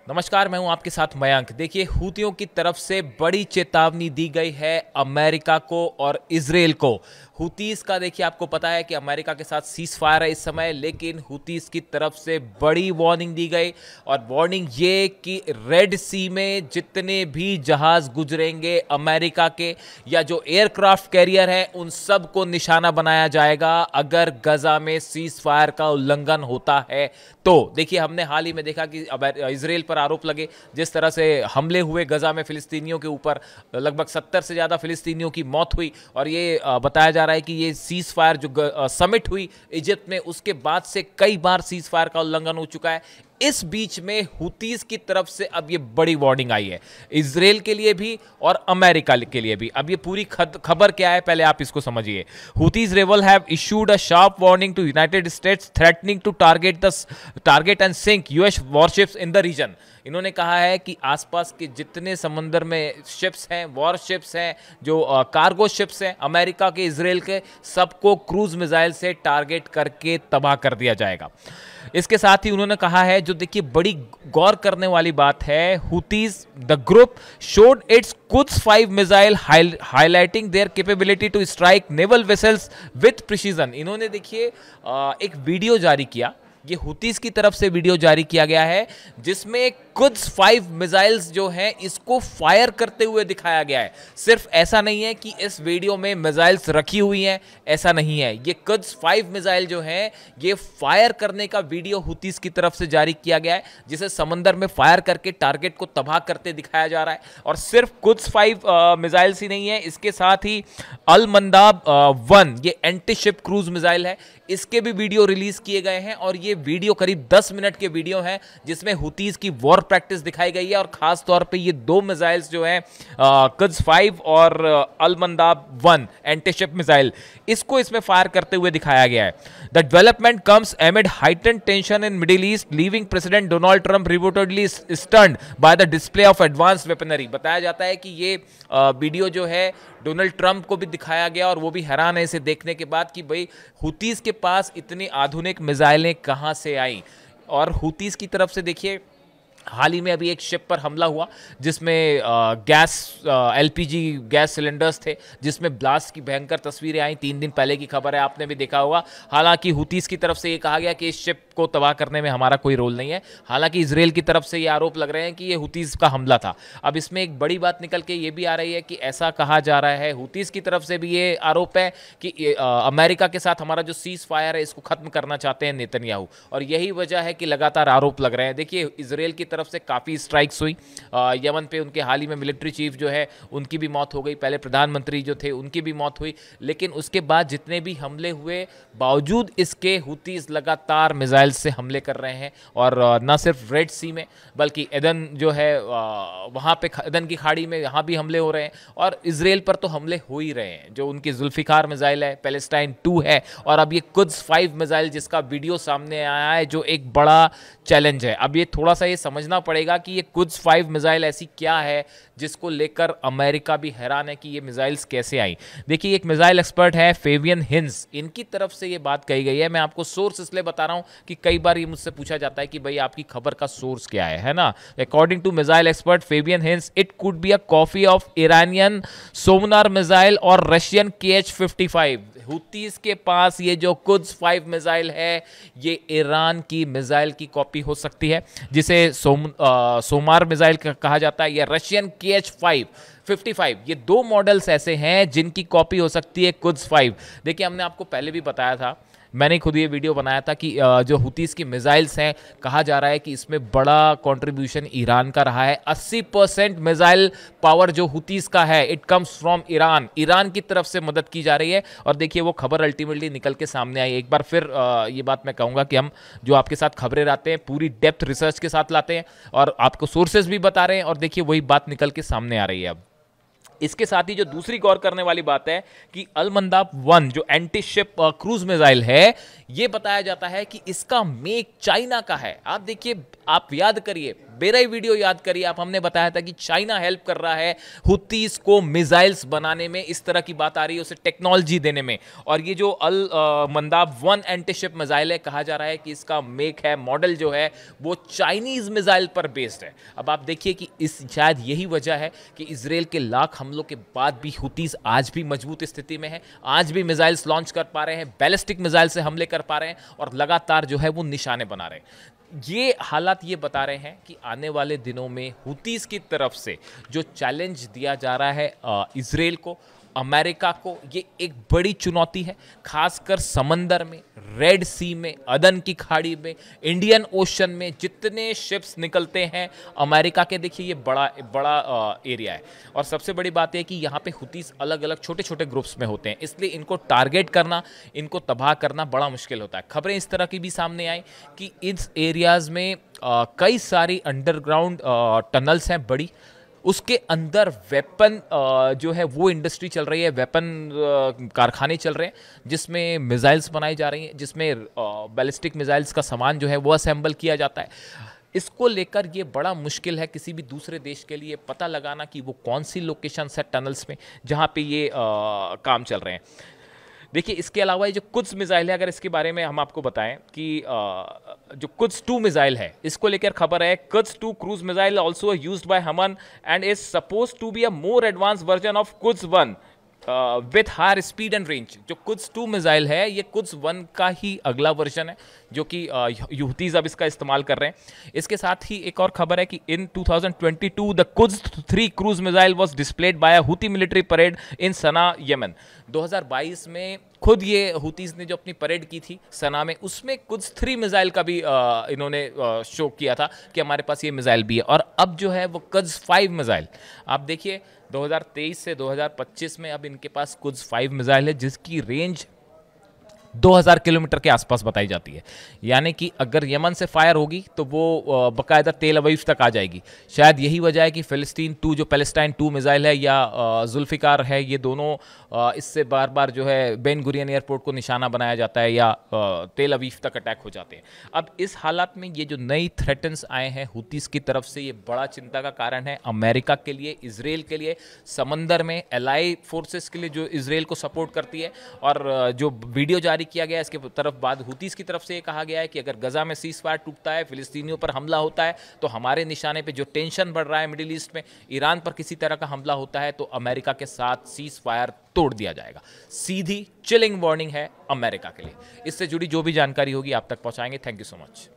नमस्कार, मैं हूं आपके साथ मयंक। देखिए, हूतियों की तरफ से बड़ी चेतावनी दी गई है अमेरिका को और इजराइल को। हूतीस का देखिए, आपको पता है कि अमेरिका के साथ सीज फायर है इस समय, लेकिन हूतीस की तरफ से बड़ी वार्निंग दी गई। और वार्निंग ये कि रेड सी में जितने भी जहाज गुजरेंगे अमेरिका के या जो एयरक्राफ्ट कैरियर हैं, उन सब को निशाना बनाया जाएगा अगर गजा में सीज फायर का उल्लंघन होता है। तो देखिए, हमने हाल ही में देखा कि इजराइल पर आरोप लगे, जिस तरह से हमले हुए गजा में फिलिस्तीनियों के ऊपर, लगभग 70 से ज़्यादा फिलिस्तीनियों की मौत हुई। और ये बताया जा रहा है कि ये सीज फायर जो समिट हुई इजिप्ट में, उसके बाद से कई बार सीज फायर का उल्लंघन हो चुका है। इस बीच में हुतीज की तरफ से अब ये बड़ी वार्निंग आई है, इजराइल के लिए भी और अमेरिका के लिए भी। अब ये पूरी खबर क्या है, पहले आप इसको समझिए। Houthis rebel have issued a sharp warning to United States threatening to target and sink US warships in the region. इन्होंने कहा है कि आसपास के जितने समंदर में शिप्स हैं, वॉरशिप्स हैं, जो कार्गो शिप्स हैं अमेरिका के, इजराइल के, सबको क्रूज मिसाइल से टारगेट करके तबाह कर दिया जाएगा। इसके साथ ही उन्होंने कहा है, जो देखिए बड़ी गौर करने वाली बात है, Houthis the group showed its Quds 5 missile highlighting their capability to strike naval vessels with precision. इन्होंने देखिए एक वीडियो जारी किया, ये हुतीज की तरफ से वीडियो जारी किया गया है, जिसमें कुद्स 5 मिसाइल्स जो हैं इसको फायर करते हुए दिखाया गया है। सिर्फ ऐसा नहीं है कि इस वीडियो में मिसाइल्स रखी हुई हैं, ऐसा नहीं है। ये कुद्स 5 मिसाइल जो हैं ये फायर करने का वीडियो हुतीज की तरफ से जारी किया गया है, जिसे समंदर में फायर करके टारगेट को तबाह करते दिखाया जा रहा है। और सिर्फ कुद्स 5 मिसाइल्स ही नहीं है, इसके साथ ही अल मंदाब 1 ये एंटी शिप क्रूज मिसाइल है, इसके भी वीडियो रिलीज किए गए हैं। और ये वीडियो करीब 10 मिनट के वीडियो हैं, जिसमें हुतीज की वॉर प्रैक्टिस दिखाई गई है। और खास तौर पे ये 2 मिसाइल्स जो हैं कुद्स 5 और अल मंदाब 1 एंटी शिप मिसाइल, इसको इसमें फायर करते हुए दिखाया गया है। The development comes एमिड heightened tension in middle east, leaving president Donald Trump reportedly stunned by the display of advance weaponry. बताया जाता है कि ये वीडियो जो है डोनाल्ड ट्रंप को भी दिखाया गया, और वो भी हैरान है इसे देखने के बाद कि भाई हुतीज के पास इतनी आधुनिक मिसाइलें कहां से आई। और हुतीज की तरफ से देखिए, हाल ही में अभी एक शिप पर हमला हुआ, जिसमें गैस एलपीजी गैस सिलेंडर्स थे, जिसमें ब्लास्ट की भयंकर तस्वीरें आई। 3 दिन पहले की खबर है, आपने भी देखा होगा। हालांकि हुतीज की तरफ से ये कहा गया कि इस शिप को तबाह करने में हमारा कोई रोल नहीं है। हालांकि इजराइल की तरफ से ये आरोप लग रहे हैं कि ये हुतीज का हमला था। अब इसमें एक बड़ी बात निकल के ये भी आ रही है कि ऐसा कहा जा रहा है, हुतीज की तरफ से भी ये आरोप है कि अमेरिका के साथ हमारा जो सीज फायर है इसको खत्म करना चाहते हैं नेतन्याहू, और यही वजह है कि लगातार आरोप लग रहे हैं। देखिए, इजराइल की तरफ से काफ़ी स्ट्राइक्स हुई, यमन पे उनके हाल ही में मिलिट्री चीफ जो है उनकी भी मौत हो गई, पहले प्रधानमंत्री जो थे उनकी भी मौत हुई। लेकिन उसके बाद जितने भी हमले हुए, बावजूद इसके हुतीज लगातार मिसाइल से हमले कर रहे हैं। और न सिर्फ रेड सी में, बल्कि एदन जो है वहाँ पे एदन की खाड़ी में यहाँ भी हमले हो रहे हैं, और इजराइल पर तो हमले हो ही रहे हैं। जो उनकी जुल्फिकार मिसाइल है, पैलेस्टाइन 2 है, और अब ये कुद्स 5 मिसाइल जिसका वीडियो सामने आया है, जो एक बड़ा चैलेंज है। अब ये थोड़ा सा ये समझना पड़ेगा कि ये कुद्स 5 मिसाइल ऐसी क्या है जिसको लेकर अमेरिका भी हैरान है कि ये मिसाइल्स कैसे आई। देखिए, एक मिसाइल एक्सपर्ट है फेबियन हिंस, इनकी तरफ से ये बात कही गई है। मैं आपको सोर्स इसलिए बता रहा हूं कि कई बार ये मुझसे पूछा जाता है कि भाई आपकी खबर का सोर्स क्या है ना। According to missile expert Fabian Hinz, it could be a copy of Iranian Soumar missile और रशियन KH-55। हुतीज के पास ये जो कुद्स 5 मिसाइल है, ये ईरान की मिसाइल की कॉपी हो सकती है, जिसे सोमार मिसाइल कहा जाता है, या रशियन KH-55। ये 2 मॉडल्स ऐसे हैं जिनकी कॉपी हो सकती है कुद्स 5। देखिए, हमने आपको पहले भी बताया था, मैंने खुद ये वीडियो बनाया था कि जो हुतीज की मिसाइल्स हैं, कहा जा रहा है कि इसमें बड़ा कंट्रीब्यूशन ईरान का रहा है। 80% मिसाइल पावर जो हुतीज का है, it comes from Iran. Iran की तरफ से मदद की जा रही है। और देखिए, वो खबर अल्टीमेटली निकल के सामने आई। एक बार फिर ये बात मैं कहूँगा कि हम जो आपके साथ खबरें लाते हैं, पूरी डेप्थ रिसर्च के साथ लाते हैं, और आपको सोर्सेज भी बता रहे हैं, और देखिए वही बात निकल के सामने आ रही है अब। इसके साथ ही जो दूसरी गौर करने वाली बात है कि अल मंदाब 1 जो एंटी शिप क्रूज मिसाइल है, ये बताया जाता है कि इसका मेक चाइना का है। आप देखिए, आप याद करिए, मेरा ही वीडियो याद करिए आप, हमने बताया था कि चाइना हेल्प कर रहा है हुतीस को मिसाइल्स बनाने में, इस तरह की बात आ रही है उसे टेक्नोलॉजी देने में। और ये जो अल मंदाब 1 एंटीशिप मिसाइल है, कहा जा रहा है कि इसका मेक है, मॉडल जो है वो चाइनीज मिसाइल पर बेस्ड है। अब आप देखिए कि इस शायद यही वजह है कि इजराइल के लाख हमलों के बाद भी हुतीस आज भी मजबूत स्थिति में है, आज भी मिसाइल्स लॉन्च कर पा रहे हैं, बैलिस्टिक मिसाइल से हमले कर पा रहे हैं और लगातार जो है वो निशाने बना रहे हैं। ये हालात ये बता रहे हैं कि आने वाले दिनों में हुतीस की तरफ से जो चैलेंज दिया जा रहा है इजराइल को, अमेरिका को, ये एक बड़ी चुनौती है, खासकर समंदर में, रेड सी में, अदन की खाड़ी में, इंडियन ओशन में जितने शिप्स निकलते हैं अमेरिका के, देखिए ये बड़ा बड़ा एरिया है। और सबसे बड़ी बात है कि यहाँ पे हुतीस अलग अलग छोटे छोटे ग्रुप्स में होते हैं, इसलिए इनको टारगेट करना, इनको तबाह करना बड़ा मुश्किल होता है। खबरें इस तरह की भी सामने आई कि इस एरियाज़ में कई सारी अंडरग्राउंड टनल्स हैं बड़ी, उसके अंदर वेपन जो है वो इंडस्ट्री चल रही है, वेपन कारखाने चल रहे हैं जिसमें मिसाइल्स बनाई जा रही हैं, जिसमें बैलिस्टिक मिसाइल्स का सामान जो है वो असेंबल किया जाता है। इसको लेकर ये बड़ा मुश्किल है किसी भी दूसरे देश के लिए पता लगाना कि वो कौन सी लोकेशंस है टनल्स में जहाँ पे ये काम चल रहे हैं। देखिए इसके अलावा ये जो कुद्स मिसाइल है, अगर इसके बारे में हम आपको बताएं कि जो कुद्स 2 मिसाइल है, इसको लेकर खबर है Quds 2 cruise missile also used by हमन and is supposed to be a more advanced version of Quds 1 with higher speed and range. जो कुद्स 2 मिसाइल है ये कुद्स 1 का ही अगला वर्जन है जो कि हुतीज अब इसका इस्तेमाल कर रहे हैं। इसके साथ ही एक और खबर है कि इन 2022 the Quds 3 cruise missile was displayed bye a Houthi military parade in Sana Yemen. 2022 में खुद ये हुतीज ने जो अपनी परेड की थी सना में, उसमें कुद्स 3 मिसाइल का भी इन्होंने शो किया था कि हमारे पास ये मिसाइल भी है। और अब जो है वो कुद्स 5 मिसाइल, आप देखिए 2023 से 2025 में अब इनके पास कुद्स 5 मिसाइल है जिसकी रेंज 2000 किलोमीटर के आसपास बताई जाती है। यानी कि अगर यमन से फायर होगी तो वो बाकायदा तेल अवीव तक आ जाएगी। शायद यही वजह है कि फिलिस्तीन 2 जो पैलेस्टाइन 2 मिसाइल है या जुल्फिकार है, ये दोनों इससे बार बार जो है बेन गुरियन एयरपोर्ट को निशाना बनाया जाता है या तेल अवीव तक अटैक हो जाते हैं। अब इस हालात में ये जो नई थ्रेटन्स आए हैं हुतीस की तरफ से, ये बड़ा चिंता का कारण है अमेरिका के लिए, इजराइल के लिए, समंदर में एलाई फोर्सेस के लिए जो इजराइल को सपोर्ट करती है। और जो वीडियो जारी किया गया इसके तरफ बाद हुतीस की तरफ से ये कहा गया है कि अगर गजा में सीज फायर टूटता है, फिलिस्तीनियों पर हमला होता है, तो हमारे निशाने पे जो टेंशन बढ़ रहा है मिडिल ईस्ट में, ईरान पर किसी तरह का हमला होता है तो अमेरिका के साथ सीज फायर तोड़ दिया जाएगा। सीधी चिलिंग वार्निंग है अमेरिका के लिए। इससे जुड़ी जो भी जानकारी होगी आप तक पहुंचाएंगे। Thank you so much.